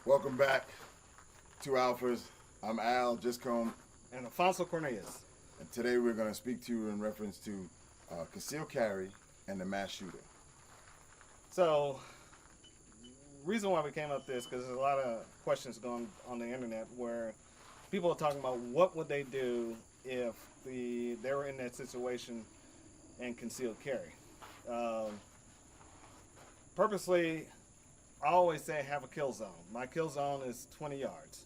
Welcome back to Alphas. I'm Al Giscombe, And Alfonso Cornelius. and today we're going to speak to you in reference to concealed carry and the mass shooter. So, reason why we came up with this because there's a lot of questions going on the internet where people are talking about what would they do if they were in that situation and concealed carry. Purposely, I always say have a kill zone. My kill zone is 20 yards.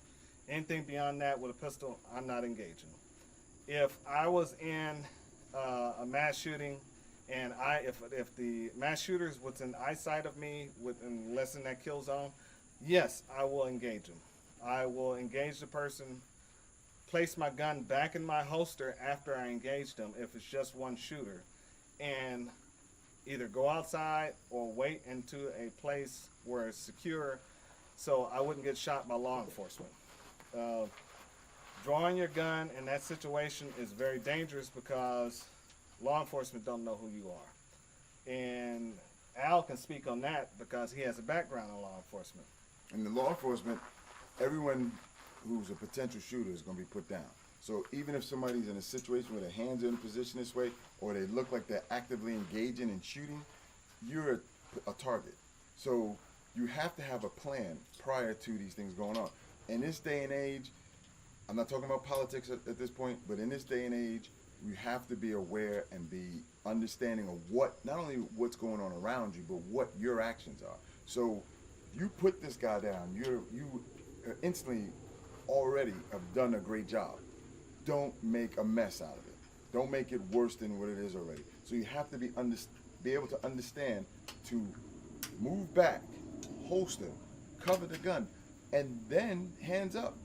Anything beyond that with a pistol, I'm not engaging. If I was in a mass shooting and if the mass shooter is within eyesight of me within less than that kill zone, yes, I will engage him. I will engage the person, place my gun back in my holster after I engaged him if it's just one shooter, and either go outside or wait into a place where it's secure so I wouldn't get shot by law enforcement. Drawing your gun in that situation is very dangerous because law enforcement don't know who you are. And Al can speak on that because he has a background in law enforcement. In the law enforcement, everyone who's a potential shooter is going to be put down. So even if somebody's in a situation where their hands are in a position this way, or they look like they're actively engaging and shooting, you're a target. So you have to have a plan prior to these things going on. In this day and age, I'm not talking about politics at this point, but in this day and age, you have to be aware and be understanding of what, not only what's going on around you, but what your actions are. So you put this guy down, you instantly already have done a great job. Don't make a mess out of it. Don't make it worse than what it is already. So you have to be able to understand to move back, holster, cover the gun, and then hands up.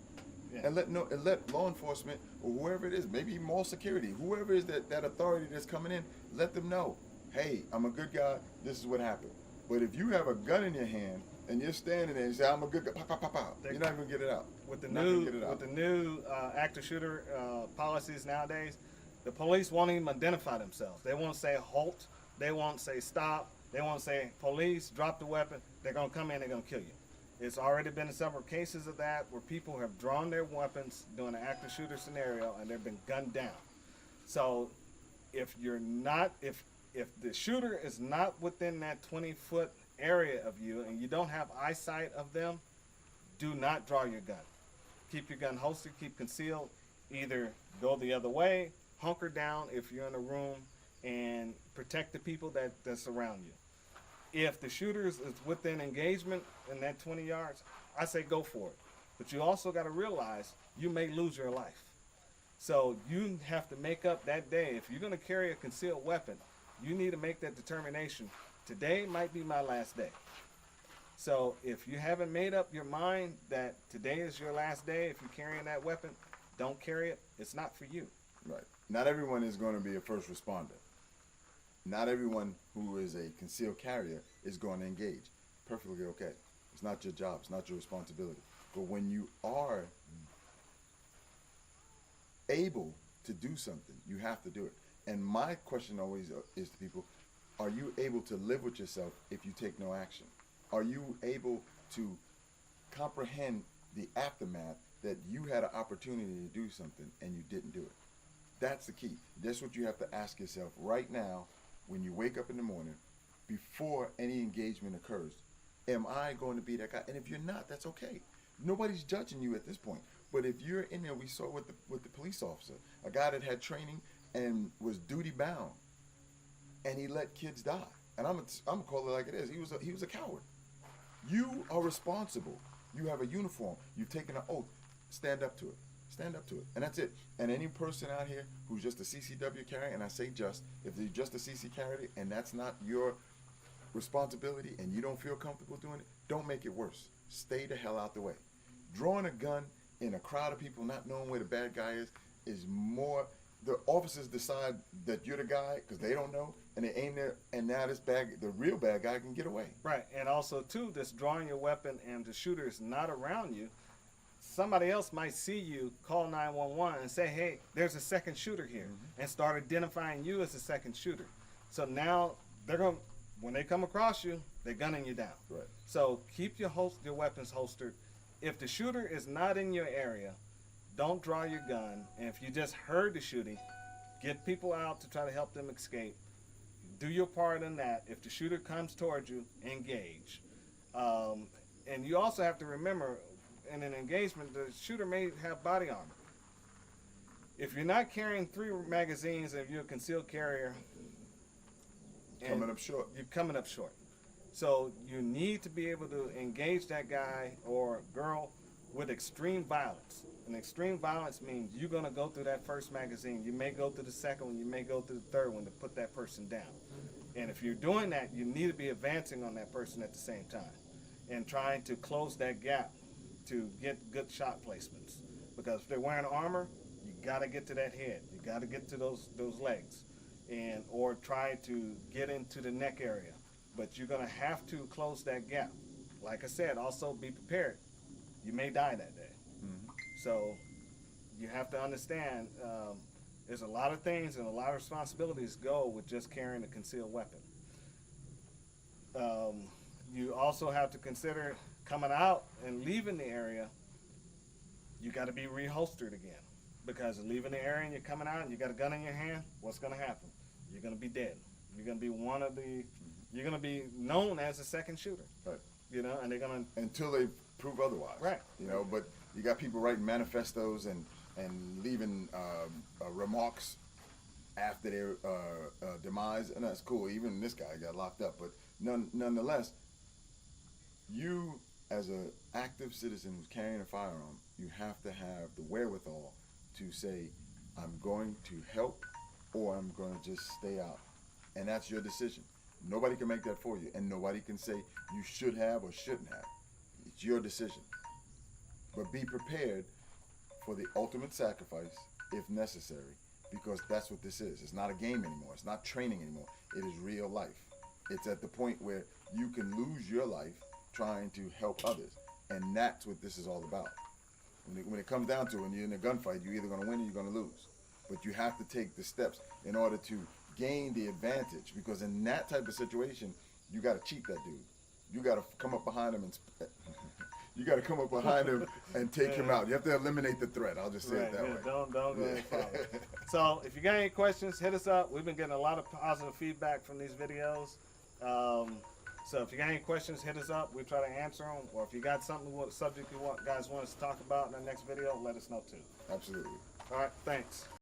Yeah. And let law enforcement or whoever it is, maybe mall security, whoever is that authority that's coming in, let them know, hey, I'm a good guy, this is what happened. But if you have a gun in your hand and you're standing there and you say, I'm a good guy, pop, pop, pop, pop, you're not going to get it out. With the Not new gonna get it out. with the new active shooter policies nowadays, the police won't even identify themselves. They won't say halt. They won't say stop. They won't say police, drop the weapon. They're gonna come in. They're gonna kill you. It's already been several cases of that where people have drawn their weapons during an active shooter scenario and they've been gunned down. So if you're not if the shooter is not within that 20-foot area of you and you don't have eyesight of them, do not draw your gun. Keep your gun holstered, keep concealed. Either go the other way, hunker down if you're in a room, and protect the people that surround you. If the shooter is within engagement in that 20 yards, I say go for it. But you also got to realize you may lose your life. So you have to make up that day. If you're going to carry a concealed weapon, you need to make that determination. Today might be my last day. So if you haven't made up your mind that today is your last day, if you're carrying that weapon, don't carry it. It's not for you. Right. Not everyone is going to be a first responder. Not everyone who is a concealed carrier is going to engage. Perfectly okay. It's not your job. It's not your responsibility. But when you are able to do something, you have to do it. And my question always is to people, are you able to live with yourself if you take no action? Are you able to comprehend the aftermath that you had an opportunity to do something and you didn't do it? That's the key. That's what you have to ask yourself right now when you wake up in the morning before any engagement occurs. Am I going to be that guy? And if you're not, that's okay. Nobody's judging you at this point. But if you're in there, we saw with the police officer, a guy that had training and was duty bound, and he let kids die. And I'm gonna call it like it is. He was a coward. You are responsible. You have a uniform. You've taken an oath. Stand up to it. Stand up to it. And that's it. And any person out here who's just a CCW carrier, and I say just, if they're just a CC carrier and that's not your responsibility and you don't feel comfortable doing it, don't make it worse. Stay the hell out the way. Drawing a gun in a crowd of people not knowing where the bad guy is more, the officers decide that you're the guy because they don't know, and they aim there, and now the real bad guy can get away. Right. And also, too, this drawing your weapon and the shooter is not around you. Somebody else might see you, call 911 and say, hey, there's a second shooter here, and start identifying you as a second shooter. So now they're going when they come across you, they're gunning you down. Right. So keep your weapons holstered. if the shooter is not in your area, don't draw your gun. And if you just heard the shooting, get people out to try to help them escape. Do your part in that. If the shooter comes towards you, engage. And you also have to remember, in an engagement, the shooter may have body armor. If you're not carrying 3 magazines and you're a concealed carrier, Coming up short. you're coming up short. So you need to be able to engage that guy or girl with extreme violence. And extreme violence means you're going to go through that first magazine. You may go through the second one. You may go through the third one to put that person down. And if you're doing that, you need to be advancing on that person at the same time and trying to close that gap to get good shot placements. Because if they're wearing armor, you got to get to that head. You got to get to those legs, and or try to get into the neck area. But you're going to have to close that gap. Like I said, also be prepared. You may die that day. So you have to understand there's a lot of things and a lot of responsibilities go with just carrying a concealed weapon. You also have to consider coming out and leaving the area. You got to be reholstered again, because leaving the area and you're coming out and you got a gun in your hand, what's going to happen? You're going to be dead. You're going to be you're going to be known as a second shooter. Right. You know, and they're going to, Until they prove otherwise. Right. You know, but you got people writing manifestos and leaving remarks after their demise, and that's cool. Even this guy got locked up, but nonetheless, you as an active citizen who's carrying a firearm, you have to have the wherewithal to say, I'm going to help, or I'm going to just stay out, and that's your decision. Nobody can make that for you, and nobody can say you should have or shouldn't have. It's your decision. But be prepared for the ultimate sacrifice if necessary, because that's what this is. It's not a game anymore. It's not training anymore. It is real life. It's at the point where you can lose your life trying to help others, and that's what this is all about. When it comes down to it, when you're in a gunfight, you're either going to win or you're going to lose. But you have to take the steps in order to gain the advantage, because in that type of situation, you got to cheat that dude. You got to come up behind him and take him out. You have to eliminate the threat. I'll just say it that way. Don't go any farther. So if you got any questions, hit us up. We've been getting a lot of positive feedback from these videos. So if you got any questions, hit us up. We try to answer them. Or if you got something, what subject you guys want us to talk about in the next video, let us know too. Absolutely. All right, thanks.